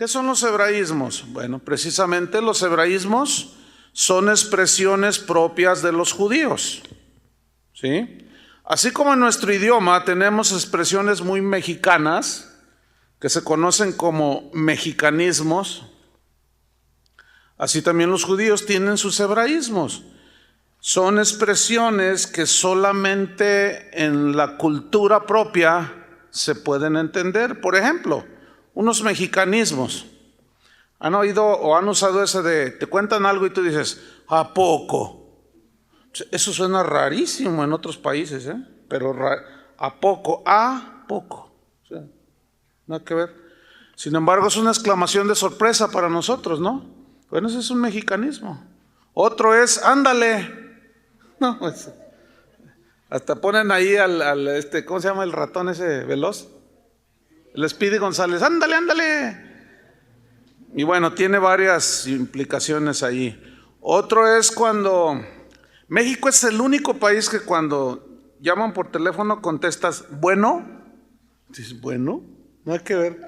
¿Qué son los hebraísmos? Bueno, precisamente los hebraísmos son expresiones propias de los judíos, ¿sí? Así como en nuestro idioma tenemos expresiones muy mexicanas que se conocen como mexicanismos, así también los judíos tienen sus hebraísmos. Son expresiones que solamente en la cultura propia se pueden entender. Por ejemplo, unos mexicanismos. ¿Han oído o han usado ese de te cuentan algo y tú dices, ¿a poco? Eso suena rarísimo en otros países, pero ¿a poco? ¿A poco? O sea, nada que ver. Sin embargo, es una exclamación de sorpresa para nosotros, ¿no? Bueno, ese es un mexicanismo. Otro es, ándale. No, pues, hasta ponen ahí al ¿cómo se llama el ratón ese veloz? El Speedy González, ándale, ándale. Y bueno, tiene varias implicaciones ahí. Otro es cuando México es el único país que cuando llaman por teléfono contestas, bueno. Dices, bueno, no hay que ver.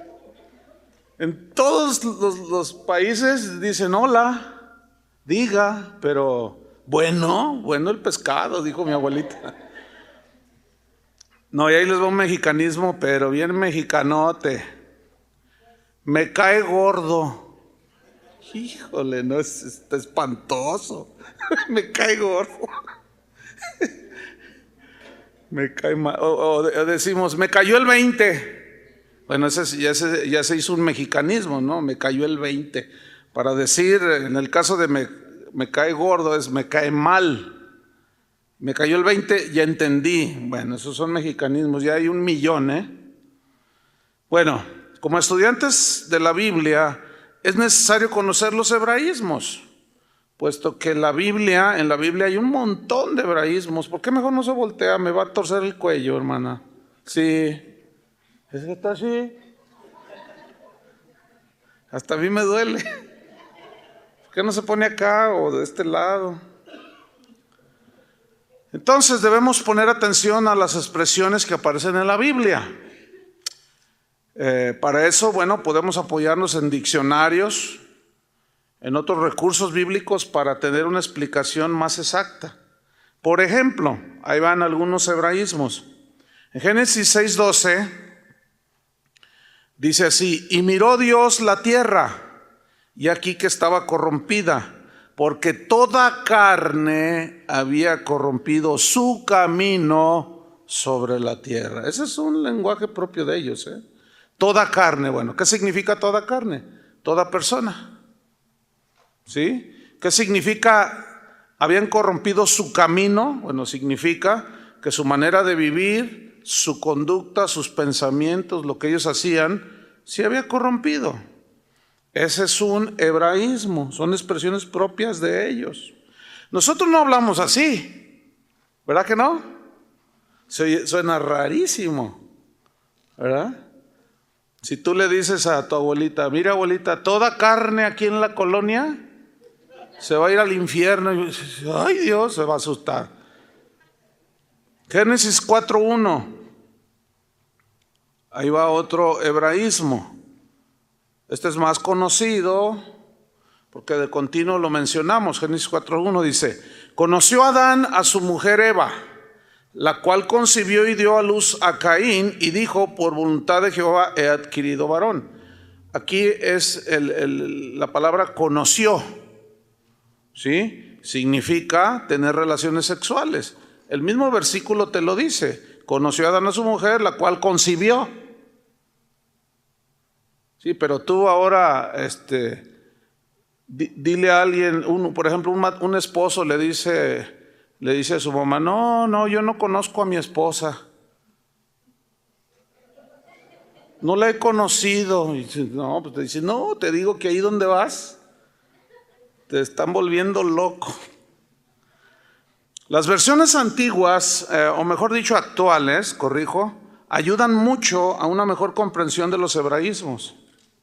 En todos los países dicen hola, diga, pero bueno el pescado, dijo mi abuelita. No, y ahí les va un mexicanismo, pero bien mexicanote. Me cae gordo. Híjole, no, está espantoso. Me cae gordo. Me cae mal. O decimos, me cayó el 20. Bueno, ya se hizo un mexicanismo, ¿no? Me cayó el 20. Para decir, en el caso de me cae gordo, es me cae mal. Me cayó el 20, ya entendí. Bueno, esos son mexicanismos, ya hay 1,000,000, Bueno, como estudiantes de la Biblia, es necesario conocer los hebraísmos, puesto que en la Biblia hay un montón de hebraísmos. ¿Por qué mejor no se voltea? Me va a torcer el cuello, hermana. Sí, es que está así. Hasta a mí me duele. ¿Por qué no se pone acá o de este lado? Entonces debemos poner atención a las expresiones que aparecen en la Biblia. Para eso, bueno, podemos apoyarnos en diccionarios, en otros recursos bíblicos para tener una explicación más exacta. Por ejemplo, ahí van algunos hebraísmos. En Génesis 6:12 dice así, y miró Dios la tierra, y aquí que estaba corrompida, porque toda carne había corrompido su camino sobre la tierra. Ese es un lenguaje propio de ellos, Toda carne, bueno, ¿qué significa toda carne? Toda persona. ¿Sí? ¿Qué significa? Habían corrompido su camino. Bueno, significa que su manera de vivir, su conducta, sus pensamientos, lo que ellos hacían, se había corrompido. Ese es un hebraísmo, son expresiones propias de ellos. Nosotros no hablamos así, ¿verdad que no? Suena rarísimo, ¿verdad? Si tú le dices a tu abuelita, mira abuelita, toda carne aquí en la colonia se va a ir al infierno. Y ay Dios, se va a asustar. Génesis 4:1. Ahí va otro hebraísmo. Este es más conocido porque de continuo lo mencionamos. Génesis 4:1 dice, conoció Adán a su mujer Eva, la cual concibió y dio a luz a Caín y dijo, por voluntad de Jehová he adquirido varón. Aquí es la palabra conoció, ¿sí? Significa tener relaciones sexuales. El mismo versículo te lo dice. Conoció a Adán a su mujer, la cual concibió. Sí, pero tú ahora, dile a alguien, por ejemplo, un esposo le dice a su mamá, no, yo no conozco a mi esposa. No la he conocido. Y dice, no, pues te dice, no, te digo que ahí donde vas, te están volviendo loco. Las versiones antiguas, o mejor dicho actuales, corrijo, ayudan mucho a una mejor comprensión de los hebraísmos,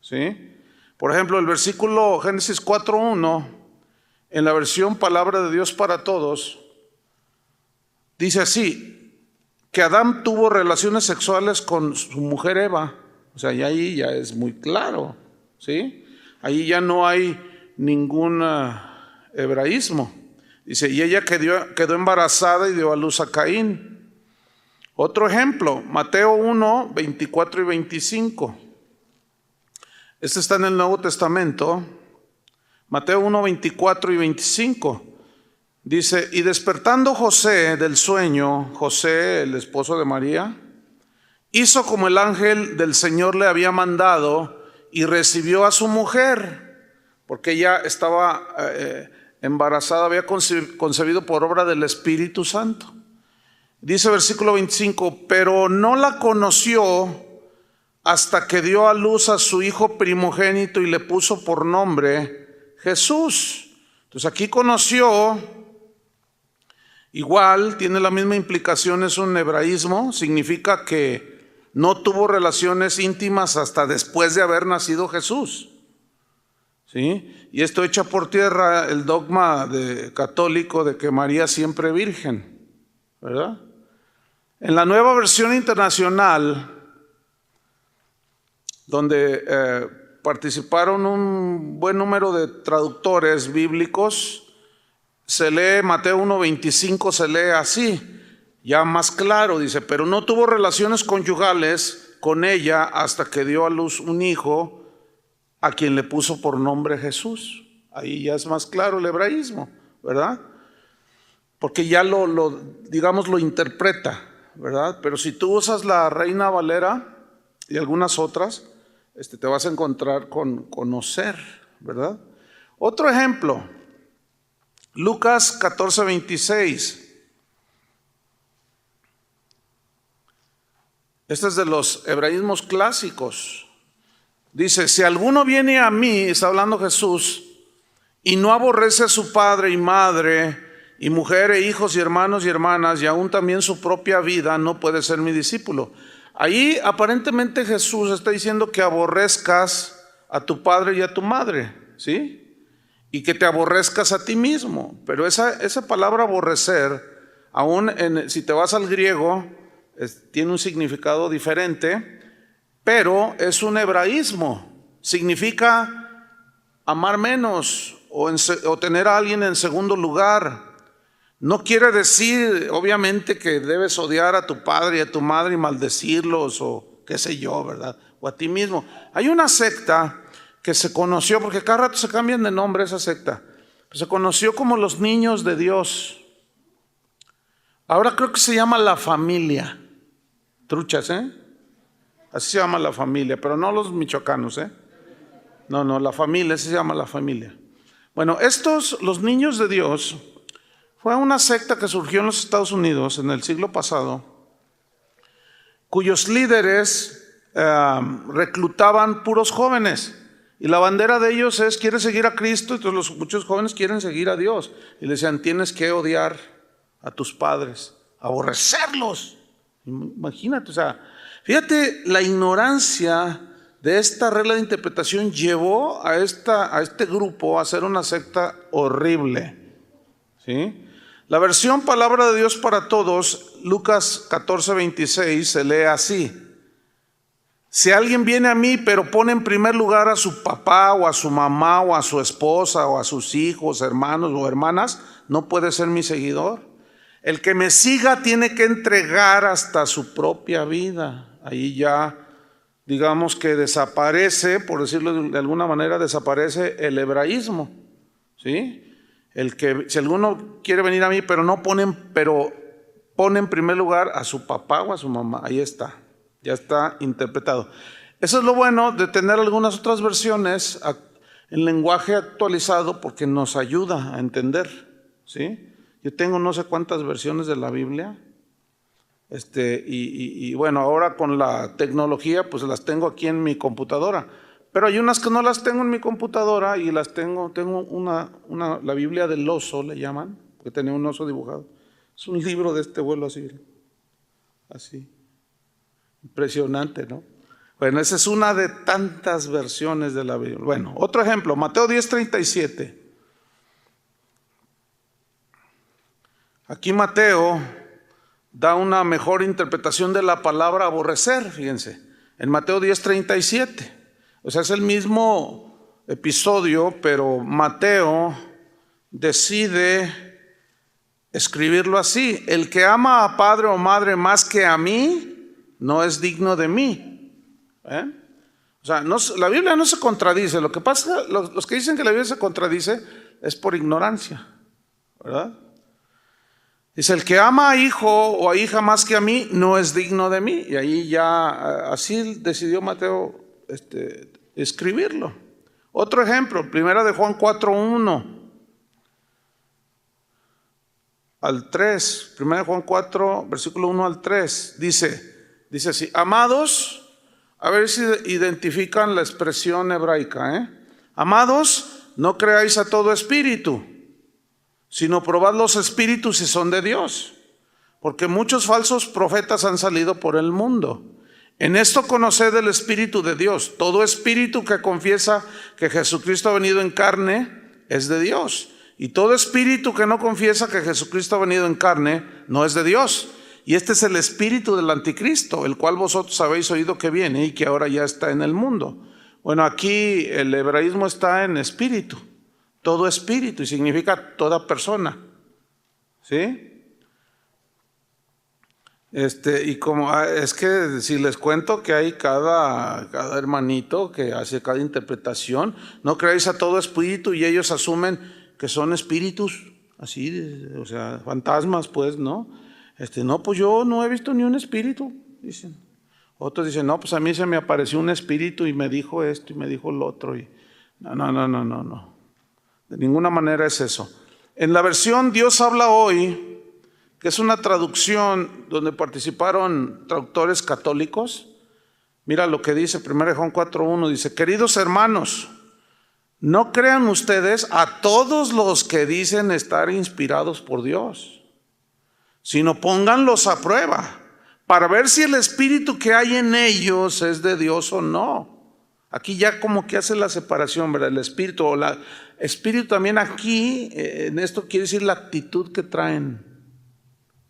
¿sí? Por ejemplo, el versículo Génesis 4:1, en la versión Palabra de Dios para Todos, dice así, que Adán tuvo relaciones sexuales con su mujer Eva. O sea, y ahí ya es muy claro, ¿sí? Ahí ya no hay ningún hebraísmo. Dice, y ella quedó embarazada y dio a luz a Caín. Otro ejemplo, Mateo 1, 24 y 25. Este está en el Nuevo Testamento. Mateo 1, 24 y 25. Dice, y despertando José del sueño, José, el esposo de María, hizo como el ángel del Señor le había mandado y recibió a su mujer, porque ella estaba embarazada, había concebido por obra del Espíritu Santo. Dice versículo 25, pero no la conoció hasta que dio a luz a su hijo primogénito y le puso por nombre Jesús. Entonces aquí conoció, igual tiene la misma implicación, es un hebraísmo, significa que no tuvo relaciones íntimas hasta después de haber nacido Jesús. ¿Sí? Y esto echa por tierra el dogma católico de que María siempre virgen, ¿verdad? En la Nueva Versión Internacional, donde participaron un buen número de traductores bíblicos, se lee Mateo 1:25, se lee así, ya más claro, dice, pero no tuvo relaciones conyugales con ella hasta que dio a luz un hijo a quien le puso por nombre Jesús. Ahí ya es más claro el hebraísmo, ¿verdad? Porque ya digamos, lo interpreta, ¿verdad? Pero si tú usas la Reina Valera y algunas otras, te vas a encontrar con conocer, ¿verdad? Otro ejemplo, Lucas 14:26. Este es de los hebraísmos clásicos. Dice, si alguno viene a mí, está hablando Jesús, y no aborrece a su padre y madre, y mujer e hijos y hermanos y hermanas, y aún también su propia vida, no puede ser mi discípulo. Ahí aparentemente Jesús está diciendo que aborrezcas a tu padre y a tu madre, ¿sí? Y que te aborrezcas a ti mismo. Pero esa palabra aborrecer, aún si te vas al griego, tiene un significado diferente, pero es un hebraísmo. Significa amar menos o tener a alguien en segundo lugar. No quiere decir, obviamente, que debes odiar a tu padre y a tu madre y maldecirlos o qué sé yo, ¿verdad? O a ti mismo. Hay una secta que se conoció, porque cada rato se cambian de nombre esa secta, se conoció como los niños de Dios. Ahora creo que se llama La Familia. Truchas, ¿eh? Así se llama La Familia, pero no los michoacanos, ¿eh? No, La Familia, así se llama La Familia. Bueno, los niños de Dios, fue una secta que surgió en los Estados Unidos en el siglo pasado, cuyos líderes reclutaban puros jóvenes. Y la bandera de ellos es, ¿quieres seguir a Cristo? Entonces muchos jóvenes quieren seguir a Dios. Y le decían, tienes que odiar a tus padres, aborrecerlos. Imagínate, o sea, fíjate, la ignorancia de esta regla de interpretación llevó a este grupo a hacer una secta horrible, ¿sí? La versión Palabra de Dios para Todos, Lucas 14:26, se lee así: si alguien viene a mí pero pone en primer lugar a su papá o a su mamá o a su esposa o a sus hijos, hermanos o hermanas, no puede ser mi seguidor. El que me siga tiene que entregar hasta su propia vida. Ahí ya, digamos que desaparece, por decirlo de alguna manera, desaparece el hebraísmo, ¿sí? Si alguno quiere venir a mí, pero pone en primer lugar a su papá o a su mamá, ahí está, ya está interpretado. Eso es lo bueno de tener algunas otras versiones en lenguaje actualizado, porque nos ayuda a entender, ¿sí? Yo tengo no sé cuántas versiones de la Biblia, y bueno, ahora con la tecnología pues las tengo aquí en mi computadora, pero hay unas que no las tengo en mi computadora y tengo la Biblia del oso, le llaman, porque tenía un oso dibujado. Es un libro de este vuelo así, impresionante, ¿no? Bueno, esa es una de tantas versiones de la Biblia. Bueno, otro ejemplo, Mateo 10:37. Aquí Mateo da una mejor interpretación de la palabra aborrecer, fíjense, en Mateo 10:37. O sea, es el mismo episodio, pero Mateo decide escribirlo así: el que ama a padre o madre más que a mí, no es digno de mí. O sea, la Biblia no se contradice. Lo que pasa, los que dicen que la Biblia se contradice es por ignorancia, ¿verdad? Dice, el que ama a hijo o a hija más que a mí, no es digno de mí. Y ahí ya, así decidió Mateo escribirlo. Otro ejemplo, 1 de Juan 4:1 al 3. 1 de Juan 4, versículo 1 al 3. Dice así: amados, a ver si identifican la expresión hebraica, amados, no creáis a todo espíritu, sino probad los espíritus si son de Dios, porque muchos falsos profetas han salido por el mundo. En esto conoced el Espíritu de Dios. Todo espíritu que confiesa que Jesucristo ha venido en carne es de Dios. Y todo espíritu que no confiesa que Jesucristo ha venido en carne no es de Dios. Y este es el espíritu del anticristo, el cual vosotros habéis oído que viene y que ahora ya está en el mundo. Bueno, aquí el hebraísmo está en espíritu. Todo espíritu, y significa toda persona, ¿sí? Y como es que si les cuento que hay cada hermanito que hace cada interpretación, no creáis a todo espíritu, y ellos asumen que son espíritus, así, o sea, fantasmas, pues, ¿no? No, pues yo no he visto ni un espíritu, dicen. Otros dicen, no, pues a mí se me apareció un espíritu y me dijo esto y me dijo lo otro. Y no. De ninguna manera es eso. En la versión Dios habla hoy, que es una traducción donde participaron traductores católicos, mira lo que dice 1 Juan 4:1, dice, queridos hermanos, no crean ustedes a todos los que dicen estar inspirados por Dios, sino pónganlos a prueba para ver si el espíritu que hay en ellos es de Dios o no. Aquí ya como que hace la separación, ¿verdad? El espíritu o la espíritu también aquí, en esto quiere decir la actitud que traen.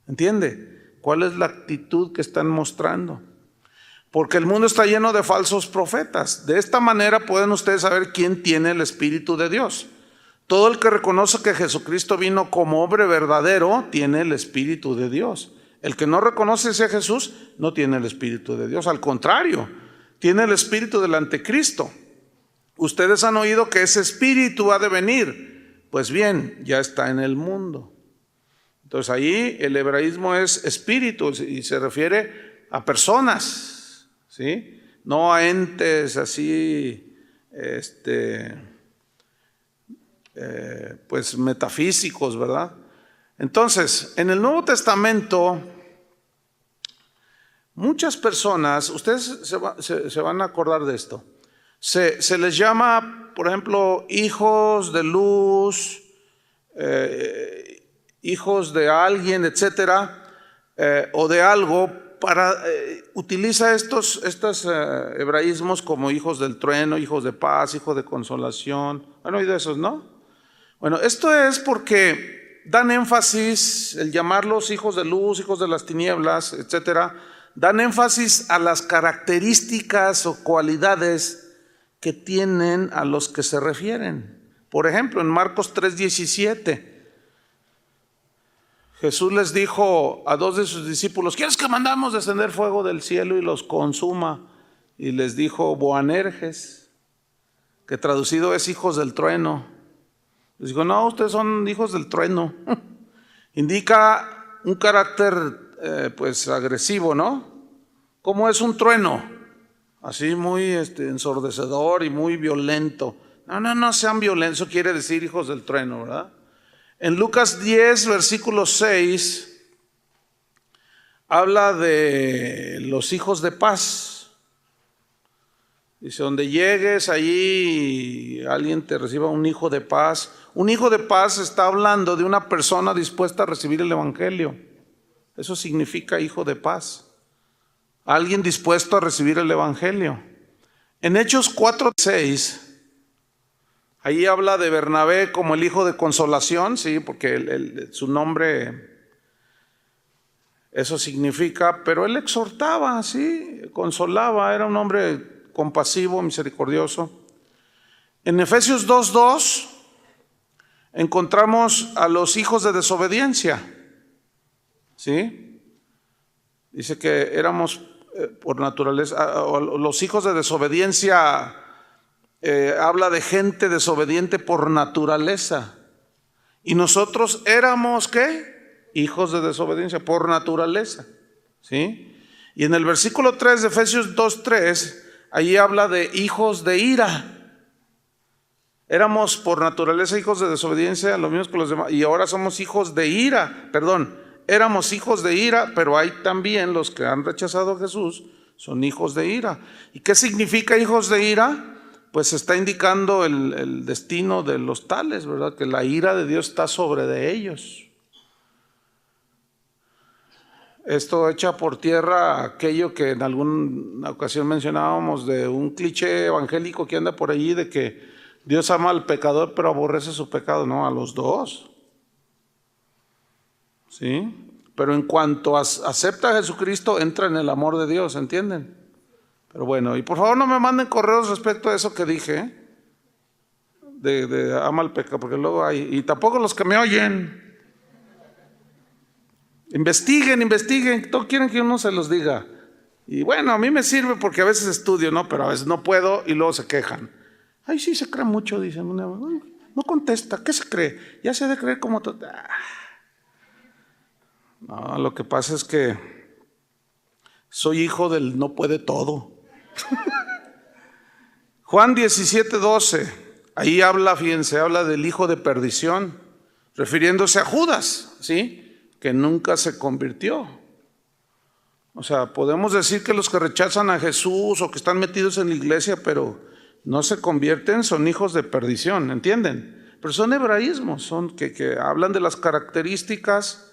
¿Entiende? ¿Cuál es la actitud que están mostrando? Porque el mundo está lleno de falsos profetas. De esta manera pueden ustedes saber quién tiene el Espíritu de Dios. Todo el que reconoce que Jesucristo vino como hombre verdadero tiene el Espíritu de Dios. El que no reconoce a Jesús no tiene el Espíritu de Dios. Al contrario, tiene el espíritu del anticristo. Ustedes han oído que ese espíritu ha de venir. Pues bien, ya está en el mundo. Entonces ahí el hebraísmo es espíritu y se refiere a personas, ¿sí? No a entes así, pues metafísicos, ¿verdad? Entonces, en el Nuevo Testamento, muchas personas, ustedes se van a acordar de esto, se les llama, por ejemplo, hijos de luz, hijos de alguien, etcétera, o de algo, utiliza estos hebraísmos como hijos del trueno, hijos de paz, hijos de consolación. ¿Han oído esos, no? Bueno, esto es porque dan énfasis, el llamarlos hijos de luz, hijos de las tinieblas, etcétera, dan énfasis a las características o cualidades que tienen a los que se refieren. Por ejemplo, en Marcos 3:17, Jesús les dijo a dos de sus discípulos, ¿quieres que mandamos descender fuego del cielo y los consuma? Y les dijo Boanerges, que traducido es hijos del trueno. Les dijo, no, ustedes son hijos del trueno. Indica un carácter pues agresivo, ¿no? ¿Cómo es un trueno? Así muy ensordecedor y muy violento. No sean violentos, eso quiere decir hijos del trueno, ¿verdad? En Lucas 10, versículo 6, habla de los hijos de paz. Dice, donde llegues allí alguien te reciba un hijo de paz. Un hijo de paz está hablando de una persona dispuesta a recibir el evangelio. Eso significa hijo de paz. Alguien dispuesto a recibir el evangelio. En Hechos 4:6, ahí habla de Bernabé como el hijo de consolación, sí, porque su nombre eso significa, pero él exhortaba, sí, consolaba, era un hombre compasivo, misericordioso. En Efesios 2:2 encontramos a los hijos de desobediencia, ¿sí? Dice que éramos por naturaleza, los hijos de desobediencia, habla de gente desobediente por naturaleza. Y nosotros éramos, ¿qué? Hijos de desobediencia por naturaleza, ¿sí? Y en el versículo 3 de Efesios 2:3, ahí habla de hijos de ira. Éramos por naturaleza hijos de desobediencia, lo mismo que los demás, y ahora somos hijos de ira. Perdón, éramos hijos de ira, pero hay también los que han rechazado a Jesús, son hijos de ira. ¿Y qué significa hijos de ira? Pues está indicando el destino de los tales, ¿verdad? Que la ira de Dios está sobre de ellos. Esto echa por tierra aquello que en alguna ocasión mencionábamos de un cliché evangélico que anda por allí de que Dios ama al pecador pero aborrece su pecado. No, a los dos, ¿sí? Pero en cuanto acepta a Jesucristo, entra en el amor de Dios, ¿entienden? Pero bueno, y por favor no me manden correos respecto a eso que dije, de ama al pecado, porque luego hay, y tampoco los que me oyen. Investiguen, todos quieren que uno se los diga. Y bueno, a mí me sirve porque a veces estudio, ¿no? Pero a veces no puedo y luego se quejan. Ay, sí, se cree mucho, dicen. No contesta, ¿qué se cree? Ya se ha de creer como todo. No, lo que pasa es que soy hijo del no puede todo. Juan 17:12, ahí habla, fíjense, habla del hijo de perdición, refiriéndose a Judas, ¿sí? Que nunca se convirtió. O sea, podemos decir que los que rechazan a Jesús o que están metidos en la iglesia, pero no se convierten, son hijos de perdición, ¿entienden? Pero son hebraísmos, son que hablan de las características,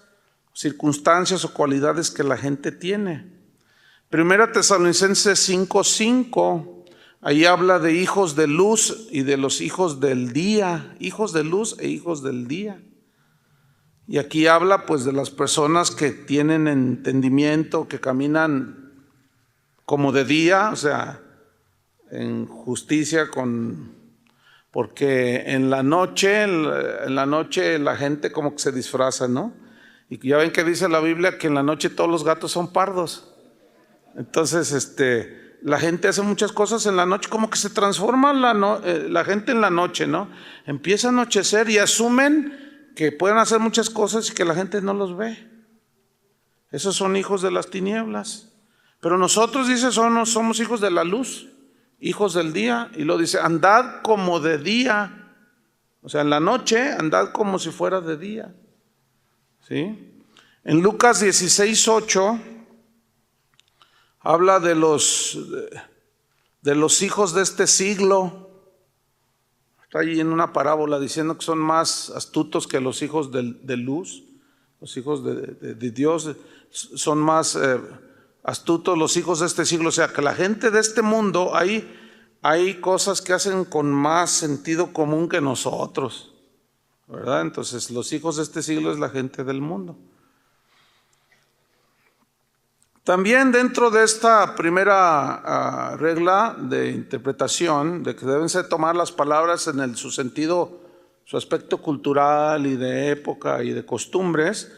circunstancias o cualidades que la gente tiene. Primera Tesalonicenses 5:5, ahí habla de hijos de luz y de los hijos del día, hijos de luz e hijos del día. Y aquí habla pues de las personas que tienen entendimiento, que caminan como de día, o sea, en justicia porque en la noche la gente como que se disfraza, ¿no? Y ya ven que dice la Biblia que en la noche todos los gatos son pardos. Entonces, la gente hace muchas cosas en la noche, como que se transforma la gente en la noche, ¿no? Empieza a anochecer y asumen que pueden hacer muchas cosas y que la gente no los ve. Esos son hijos de las tinieblas. Pero nosotros, dice, somos hijos de la luz, hijos del día. Y lo dice, andad como de día. O sea, en la noche andad como si fuera de día, ¿sí? En Lucas 16:8 habla de los hijos de este siglo. Está ahí en una parábola diciendo que son más astutos que los hijos de luz. Los hijos de Dios son más astutos los hijos de este siglo. O sea, que la gente de este mundo, hay cosas que hacen con más sentido común que nosotros, ¿verdad? Entonces los hijos de este siglo es la gente del mundo. También dentro de esta primera regla de interpretación, de que deben ser tomar las palabras en su sentido, su aspecto cultural y de época y de costumbres,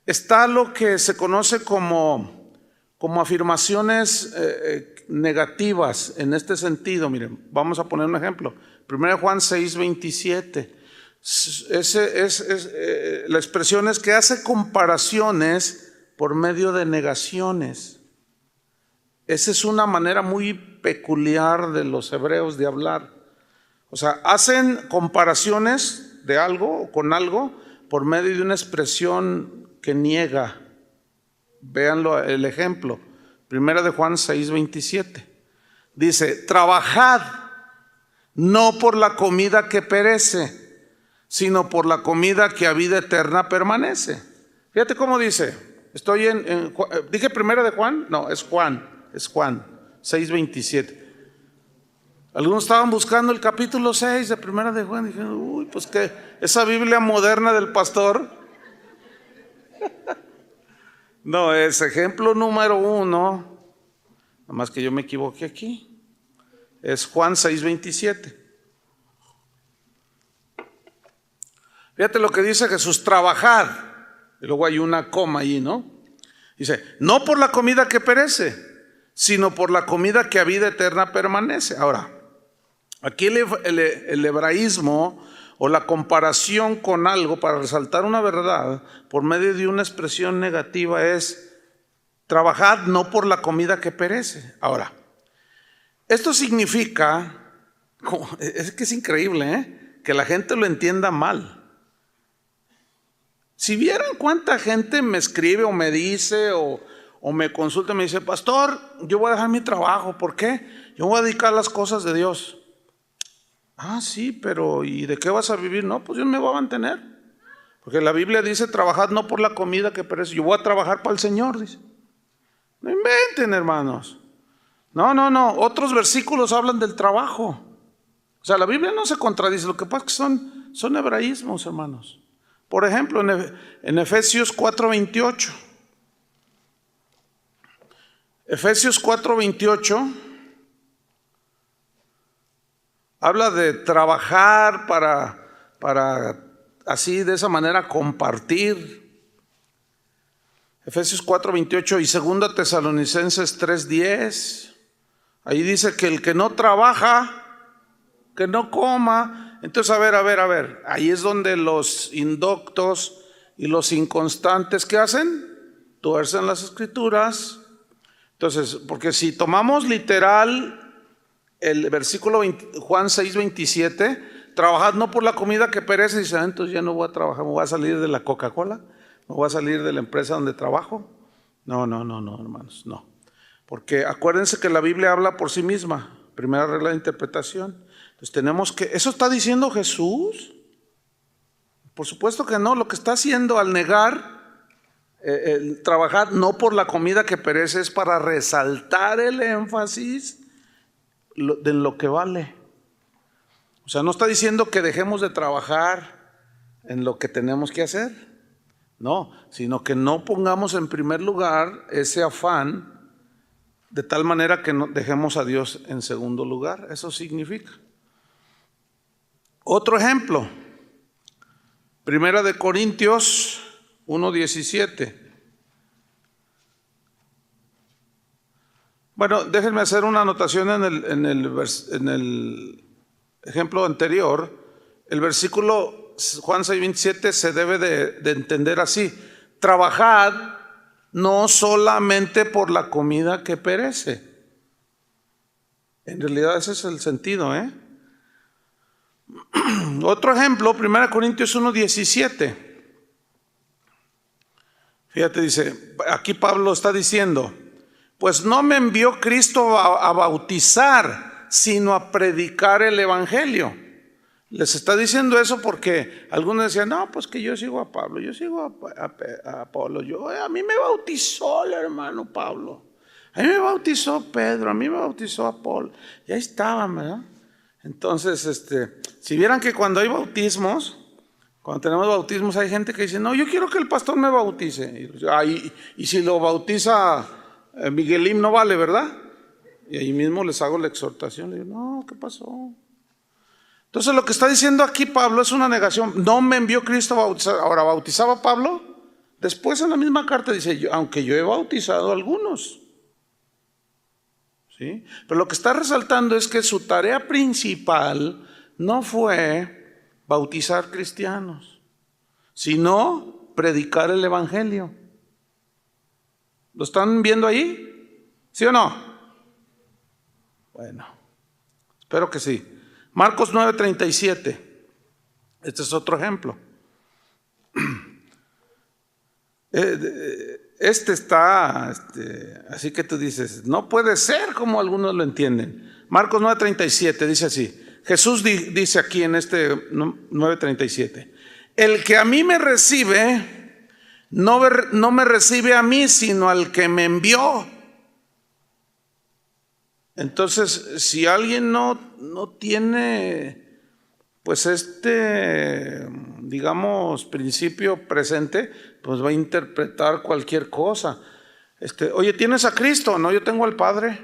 está lo que se conoce como afirmaciones negativas en este sentido. Miren, vamos a poner un ejemplo. 1 Juan 6:27. La expresión es que hace comparaciones por medio de negaciones. Esa es una manera muy peculiar de los hebreos de hablar. O sea, hacen comparaciones de algo o con algo por medio de una expresión que niega. Véanlo el ejemplo. 1 de Juan 6:27. Dice, trabajad no por la comida que perece, sino por la comida que a vida eterna permanece. Fíjate cómo dice. ¿Dije 1 de Juan? No, es Juan 6:27. Algunos estaban buscando el capítulo 6 de 1 de Juan y dijeron, uy, pues que esa Biblia moderna del pastor. No, es ejemplo número 1, nada más que yo me equivoqué aquí. es Juan 6:27. Fíjate lo que dice Jesús: trabajad. Y luego hay una coma ahí, ¿no? Dice: no por la comida que perece, sino por la comida que a vida eterna permanece. Ahora, aquí el hebraísmo o la comparación con algo para resaltar una verdad por medio de una expresión negativa es: trabajad no por la comida que perece. Ahora, esto significa, es que es increíble, que la gente lo entienda mal. Si vieran cuánta gente me escribe o me dice o me consulta y me dice: pastor, yo voy a dejar mi trabajo. ¿Por qué? Yo voy a dedicar a las cosas de Dios. Ah, sí, pero ¿y de qué vas a vivir? No, pues yo me voy a mantener. Porque la Biblia dice: trabajad no por la comida que perece. Yo voy a trabajar para el Señor, dice. No inventen, hermanos. No. Otros versículos hablan del trabajo. O sea, la Biblia no se contradice. Lo que pasa es que son hebraísmos, hermanos. Por ejemplo, en Efesios 4:28. Efesios 4:28 habla de trabajar para así de esa manera compartir. Efesios 4:28 y 2 Tesalonicenses 3:10. Ahí dice que el que no trabaja, que no coma. Entonces, a ver, ahí es donde los indoctos y los inconstantes, ¿qué hacen? Tuercen las escrituras. Entonces, porque si tomamos literal el versículo Juan 6:27, trabajad no por la comida que perece, dice: entonces ya no voy a trabajar, me voy a salir de la Coca-Cola, me voy a salir de la empresa donde trabajo. No, hermanos, no. Porque acuérdense que la Biblia habla por sí misma, primera regla de interpretación. Entonces tenemos que, ¿eso está diciendo Jesús? Por supuesto que no. Lo que está haciendo al negar el trabajar no por la comida que perece es para resaltar el énfasis de lo que vale. O sea, no está diciendo que dejemos de trabajar en lo que tenemos que hacer, no, sino que no pongamos en primer lugar ese afán de tal manera que no dejemos a Dios en segundo lugar. Eso significa. Otro ejemplo, Primera de Corintios 1:17. Bueno, déjenme hacer una anotación en el ejemplo anterior. El versículo Juan 6:27 se debe de entender así: trabajad no solamente por la comida que perece. En realidad ese es el sentido, Otro ejemplo, 1 Corintios 1:17. Fíjate, dice, aquí Pablo está diciendo: pues no me envió Cristo a bautizar, sino a predicar el evangelio. Les está diciendo eso porque algunos decían: no, pues que yo sigo a Pablo, yo sigo a Pablo. A mí me bautizó el hermano Pablo, a mí me bautizó Pedro, a mí me bautizó Apolo. Y ahí estaban, ¿verdad? Entonces, si vieran que cuando hay bautismos, cuando tenemos bautismos, hay gente que dice: no, yo quiero que el pastor me bautice. Y si lo bautiza Miguelín, no vale, ¿verdad? Y ahí mismo les hago la exhortación. Le digo: no, ¿qué pasó? Entonces lo que está diciendo aquí Pablo es una negación. No me envió Cristo a bautizar. Ahora, ¿bautizaba Pablo? Después en la misma carta dice: aunque yo he bautizado a algunos. ¿Sí? Pero lo que está resaltando es que su tarea principal no fue bautizar cristianos, sino predicar el evangelio. ¿Lo están viendo ahí? ¿Sí o no? Bueno, espero que sí. Marcos 9:37. Este es otro ejemplo. Está así que tú dices: no puede ser como algunos lo entienden. Marcos 9:37 dice así. Jesús dice aquí en este 9:37: el que a mí me recibe, no me recibe a mí, sino al que me envió. Entonces, si alguien no tiene pues digamos, principio presente, pues va a interpretar cualquier cosa. Oye, ¿tienes a Cristo? No, yo tengo al Padre.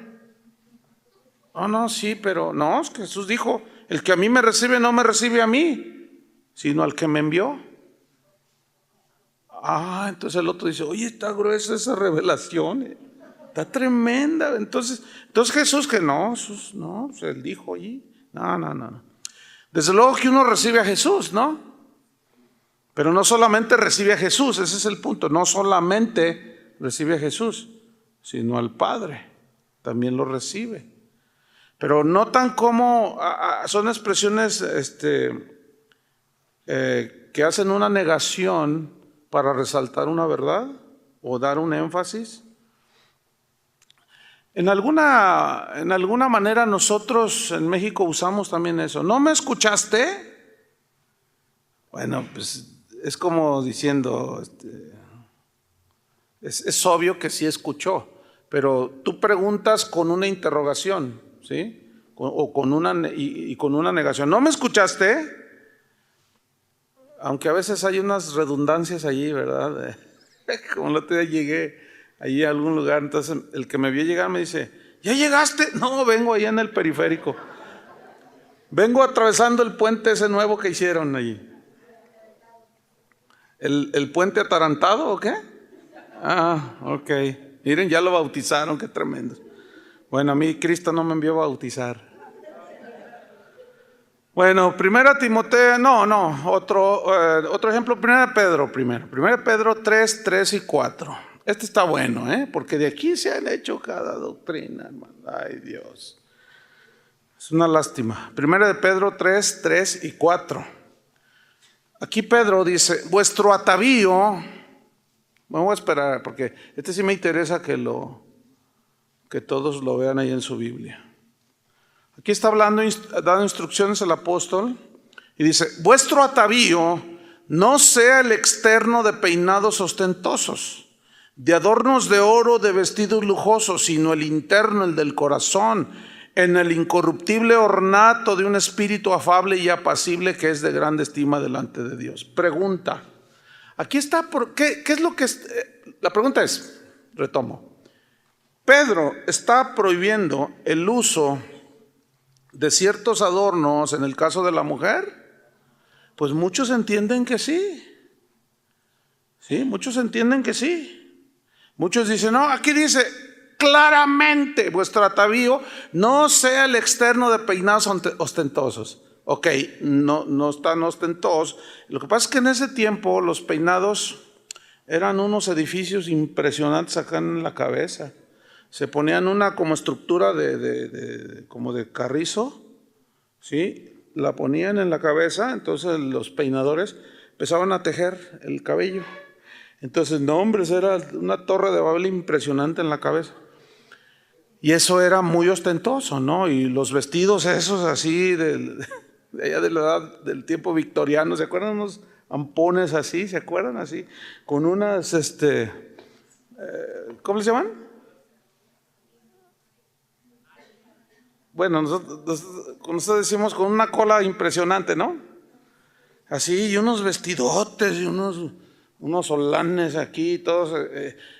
Oh, no, sí, pero no, es que Jesús dijo, el que a mí me recibe no me recibe a mí, sino al que me envió. Ah, entonces el otro dice, oye, está gruesa esa revelación, está tremenda. Entonces Jesús que no, Jesús, no, pues él dijo allí, no. Desde luego que uno recibe a Jesús, ¿no? Pero no solamente recibe a Jesús, ese es el punto, no solamente recibe a Jesús, sino al Padre, también lo recibe. Pero notan cómo son expresiones que hacen una negación para resaltar una verdad o dar un énfasis. En alguna manera nosotros en México usamos también eso. ¿No me escuchaste? Bueno, pues es como diciendo, es obvio que sí escuchó, pero tú preguntas con una interrogación, ¿sí? O con una negación. ¿No me escuchaste? Aunque a veces hay unas redundancias allí, ¿verdad? Como el otro día llegué allí a algún lugar, entonces el que me vio llegar me dice, ¿ya llegaste? No, vengo allá en el periférico. Vengo atravesando el puente ese nuevo que hicieron allí. ¿El puente atarantado o qué? Ah, ok. Miren, ya lo bautizaron, qué tremendo. Bueno, a mí Cristo no me envió a bautizar. Bueno, primera Timoteo, otro ejemplo, primera Pedro primero. Primera Pedro 3 y 4. Este está bueno, porque de aquí se han hecho cada doctrina, hermano. Ay, Dios. Es una lástima. Primera de Pedro 3 y 4. Aquí Pedro dice, vuestro atavío, me voy a esperar porque este sí me interesa que todos lo vean ahí en su Biblia. Aquí está dando instrucciones el apóstol y dice, vuestro atavío no sea el externo de peinados ostentosos, de adornos de oro, de vestidos lujosos, sino el interno, el del corazón, en el incorruptible ornato de un espíritu afable y apacible que es de grande estima delante de Dios. Pregunta, aquí está, ¿qué es lo que la pregunta es, retomo, Pedro está prohibiendo el uso de ciertos adornos en el caso de la mujer. Pues muchos entienden que sí. Sí, muchos entienden que sí. Muchos dicen, no, aquí dice claramente, vuestro atavío no sea el externo de peinados ostentosos. Ok, no están ostentosos. Lo que pasa es que en ese tiempo los peinados eran unos edificios impresionantes acá en la cabeza. Se ponían una como estructura como de carrizo, ¿sí? La ponían en la cabeza, entonces los peinadores empezaban a tejer el cabello. Entonces, no, hombre, era una torre de Babel impresionante en la cabeza. Y eso era muy ostentoso, ¿no? Y los vestidos esos así, de allá de la edad del tiempo victoriano, ¿se acuerdan? Unos ampones así, ¿se acuerdan? Así, con unas, ¿cómo les llaman? Bueno, nosotros decimos con una cola impresionante, ¿no? Así, y unos vestidotes y unos solanes aquí, todos,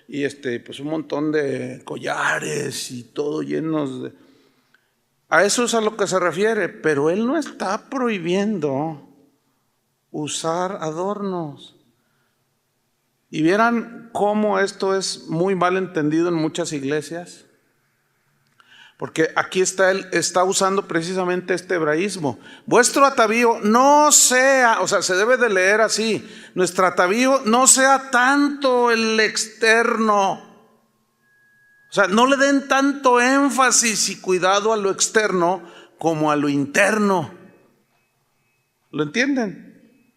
y pues un montón de collares y todo llenos de... A eso es a lo que se refiere, pero él no está prohibiendo usar adornos. Y vieran cómo esto es muy mal entendido en muchas iglesias. Porque aquí está usando precisamente este hebraísmo. Vuestro atavío no sea, o sea, se debe de leer así, nuestro atavío no sea tanto el externo. O sea, no le den tanto énfasis y cuidado a lo externo como a lo interno. ¿Lo entienden?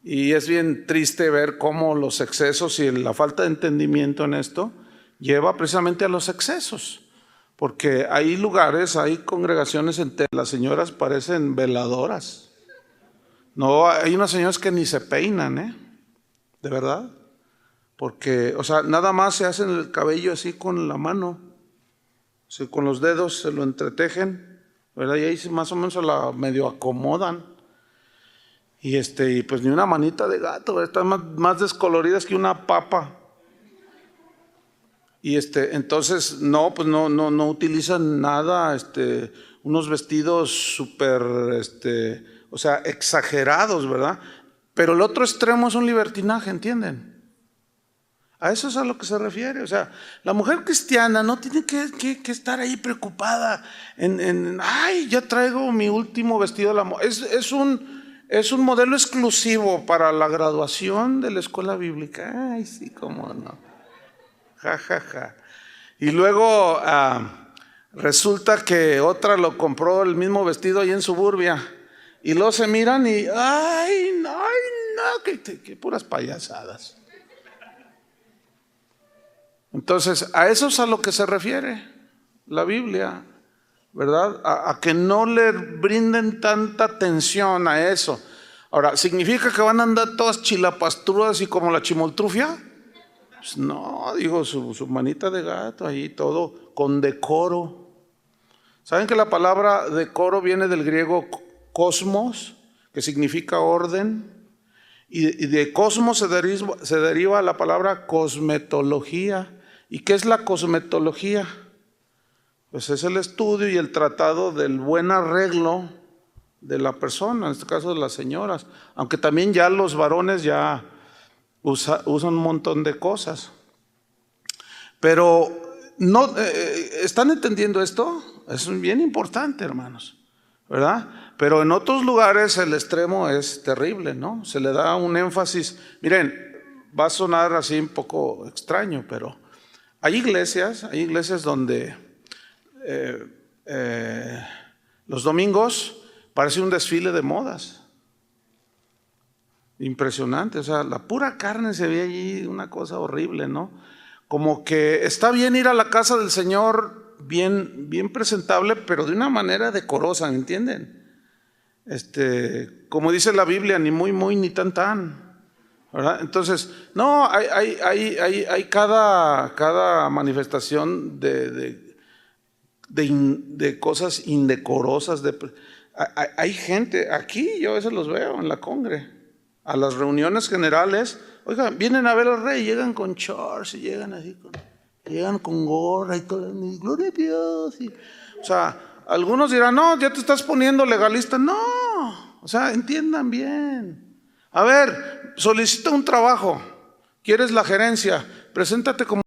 Y es bien triste ver cómo los excesos y la falta de entendimiento en esto lleva precisamente a los excesos. Porque hay lugares, hay congregaciones en que las señoras parecen veladoras. No, hay unas señoras que ni se peinan, de verdad. Porque, o sea, nada más se hacen el cabello así con la mano. O sea, con los dedos se lo entretejen, ¿verdad? Y ahí más o menos se la medio acomodan. Y pues ni una manita de gato, están más descoloridas que una papa. Y entonces, no, pues no utilizan nada, unos vestidos súper, o sea, exagerados, ¿verdad? Pero el otro extremo es un libertinaje, ¿entienden? A eso es a lo que se refiere. O sea, la mujer cristiana no tiene que estar ahí preocupada ay, ya traigo mi último vestido de la moda. Es un modelo exclusivo para la graduación de la escuela bíblica. Ay, sí, cómo no. Ja, ja, ja. Y luego resulta que otra lo compró el mismo vestido ahí en Suburbia. Y luego se miran y, ay, no, que puras payasadas. Entonces, a eso es a lo que se refiere la Biblia, ¿verdad? A que no le brinden tanta atención a eso. Ahora, ¿significa que van a andar todas chilapastrudas y como la chimoltrufia? Pues no, digo, su manita de gato ahí, todo con decoro. ¿Saben que la palabra decoro viene del griego cosmos, que significa orden? Y de cosmos se deriva la palabra cosmetología. ¿Y qué es la cosmetología? Pues es el estudio y el tratado del buen arreglo de la persona, en este caso de las señoras, aunque también ya los varones ya usan un montón de cosas. Pero no, ¿están entendiendo esto? Es bien importante, hermanos, ¿verdad? Pero en otros lugares el extremo es terrible, ¿no? Se le da un énfasis. Miren, va a sonar así un poco extraño, pero hay iglesias donde los domingos parece un desfile de modas. Impresionante, o sea, la pura carne se ve allí, una cosa horrible, ¿no? Como que está bien ir a la casa del Señor bien presentable, pero de una manera decorosa, ¿me entienden? Como dice la Biblia, ni muy, muy, ni tan. ¿Verdad? Entonces, no, hay cada manifestación de cosas indecorosas. Hay gente, aquí yo a veces los veo en la congre, a las reuniones generales, oigan, vienen a ver al rey, llegan con shorts y llegan así, llegan con gorra y todo, y gloria a Dios. O sea, algunos dirán, no, ya te estás poniendo legalista. No, o sea, entiendan bien. A ver, solicita un trabajo, quieres la gerencia, preséntate como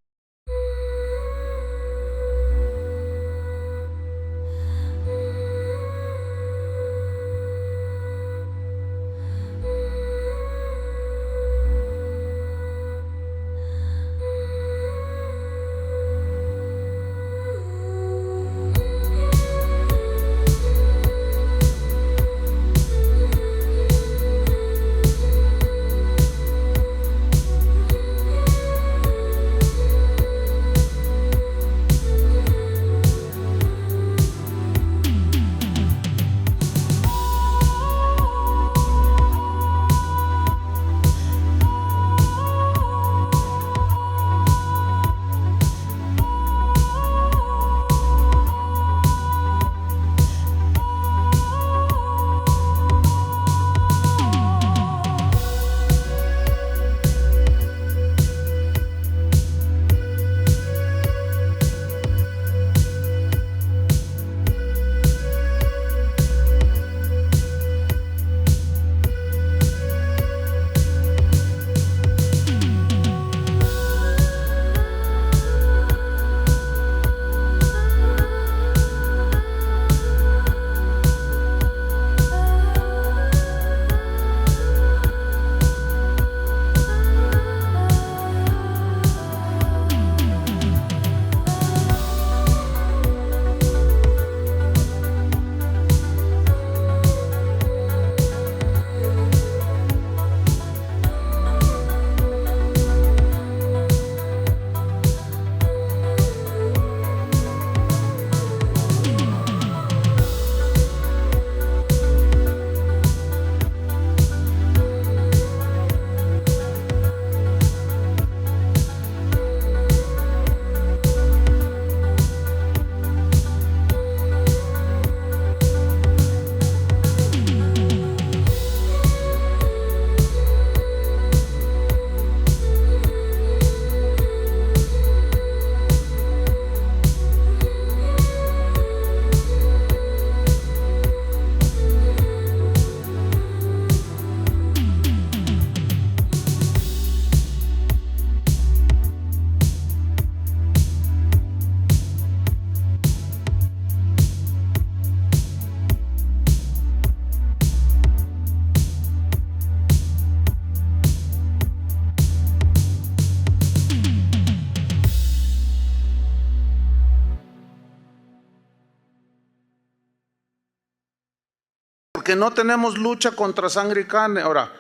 porque no tenemos lucha contra sangre y carne. Ahora,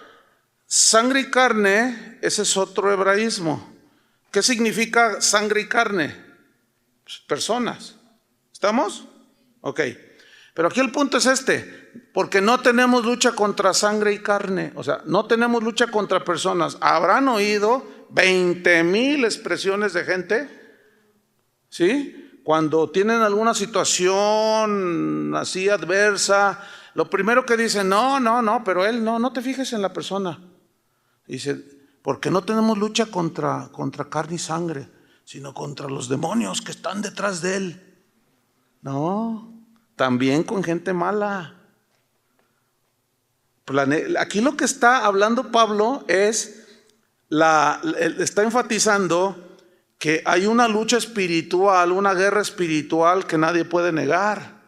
sangre y carne, ese es otro hebraísmo. ¿Qué significa sangre y carne? Pues, personas. ¿Estamos? Ok. Pero aquí el punto es porque no tenemos lucha contra sangre y carne. O sea, no tenemos lucha contra personas. ¿Habrán oído 20,000 expresiones de gente? ¿Sí? Cuando tienen alguna situación así adversa, lo primero que dicen, no, pero él no te fijes en la persona. Dice, porque no tenemos lucha contra carne y sangre, sino contra los demonios que están detrás de él. No, también con gente mala. Aquí lo que está hablando Pablo es, está enfatizando que hay una lucha espiritual, una guerra espiritual que nadie puede negar.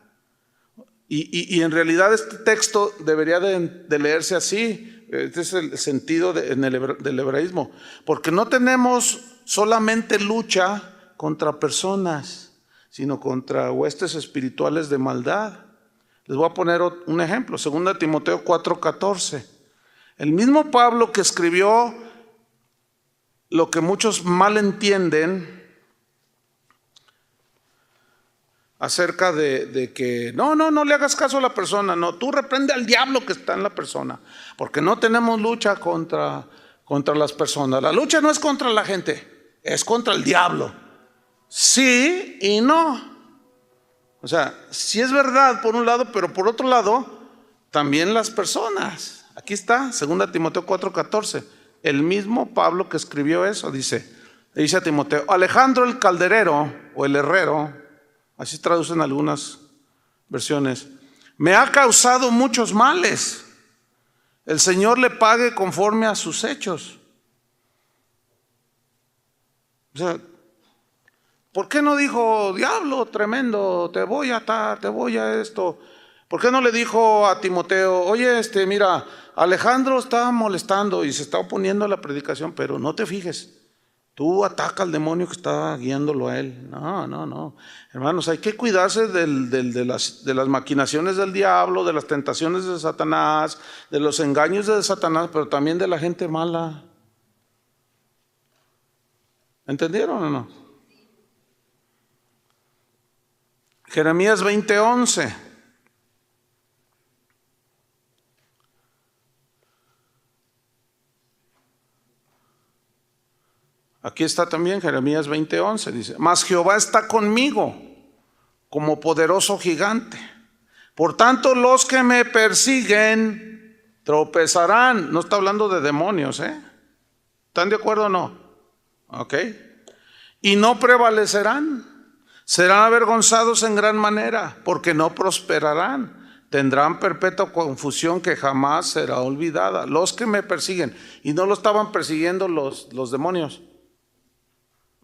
Y en realidad este texto debería de leerse así. Este es el sentido del hebraísmo. Porque no tenemos solamente lucha contra personas, sino contra huestes espirituales de maldad. Les voy a poner un ejemplo, 2 Timoteo 4:14. El mismo Pablo que escribió lo que muchos mal entienden acerca de que no le hagas caso a la persona, no, tú reprende al diablo que está en la persona, porque no tenemos lucha contra las personas. La lucha no es contra la gente, es contra el diablo. Sí y no. O sea, sí es verdad por un lado, pero por otro lado, también las personas. Aquí está, 2 Timoteo 4:14. El mismo Pablo que escribió eso le dice a Timoteo, Alejandro el calderero o el herrero, así traducen algunas versiones, me ha causado muchos males. El Señor le pague conforme a sus hechos. O sea, ¿por qué no dijo, diablo tremendo, te voy a atar, te voy a esto? ¿Por qué no le dijo a Timoteo, oye, mira, Alejandro está molestando y se está oponiendo a la predicación, pero no te fijes, tú ataca al demonio que está guiándolo a él? No. Hermanos, hay que cuidarse de las maquinaciones del diablo, de las tentaciones de Satanás, de los engaños de Satanás, pero también de la gente mala. ¿Entendieron o no? Jeremías 20:11. Aquí está también Jeremías 20:11, dice, mas Jehová está conmigo como poderoso gigante. Por tanto, los que me persiguen tropezarán. No está hablando de demonios, ¿Están de acuerdo o no? Ok. Y no prevalecerán. Serán avergonzados en gran manera, porque no prosperarán. Tendrán perpetua confusión que jamás será olvidada. Los que me persiguen. Y no lo estaban persiguiendo los demonios.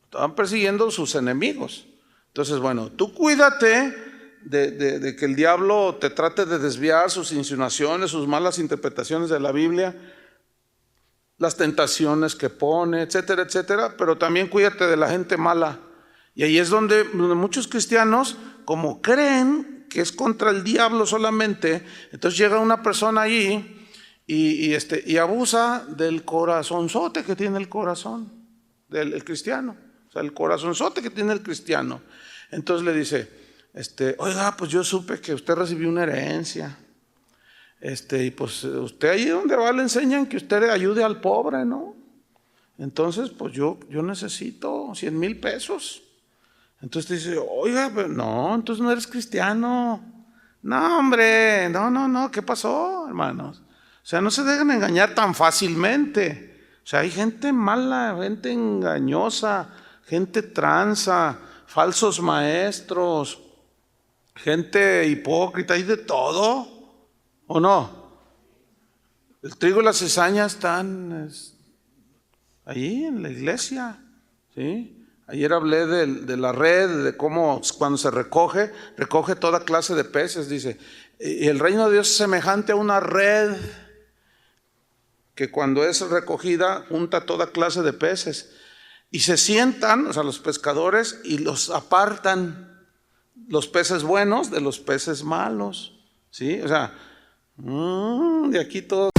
Estaban persiguiendo sus enemigos. Entonces, bueno, tú cuídate de que el diablo te trate de desviar sus insinuaciones, sus malas interpretaciones de la Biblia, las tentaciones que pone, etcétera, etcétera, pero también cuídate de la gente mala. Y ahí es donde muchos cristianos, como creen que es contra el diablo solamente, entonces llega una persona allí y abusa del corazonzote que tiene el corazón del cristiano. O sea, el corazonzote que tiene el cristiano. Entonces le dice, oiga, pues yo supe que usted recibió una herencia. Y pues usted ahí donde va le enseñan que usted ayude al pobre, ¿no? Entonces, pues yo necesito 100,000 pesos. Entonces dice, oiga, pero no, entonces no eres cristiano. No, hombre, no, ¿qué pasó, hermanos? O sea, no se dejen engañar tan fácilmente. O sea, hay gente mala, gente engañosa, gente tranza, falsos maestros, gente hipócrita, hay de todo, ¿o no? El trigo y la cizaña están ahí en la iglesia, ¿sí? Ayer hablé de la red, de cómo cuando se recoge toda clase de peces, dice. Y el reino de Dios es semejante a una red que cuando es recogida junta toda clase de peces. Y se sientan, o sea, los pescadores, y los apartan los peces buenos de los peces malos, ¿sí? O sea, De aquí todo.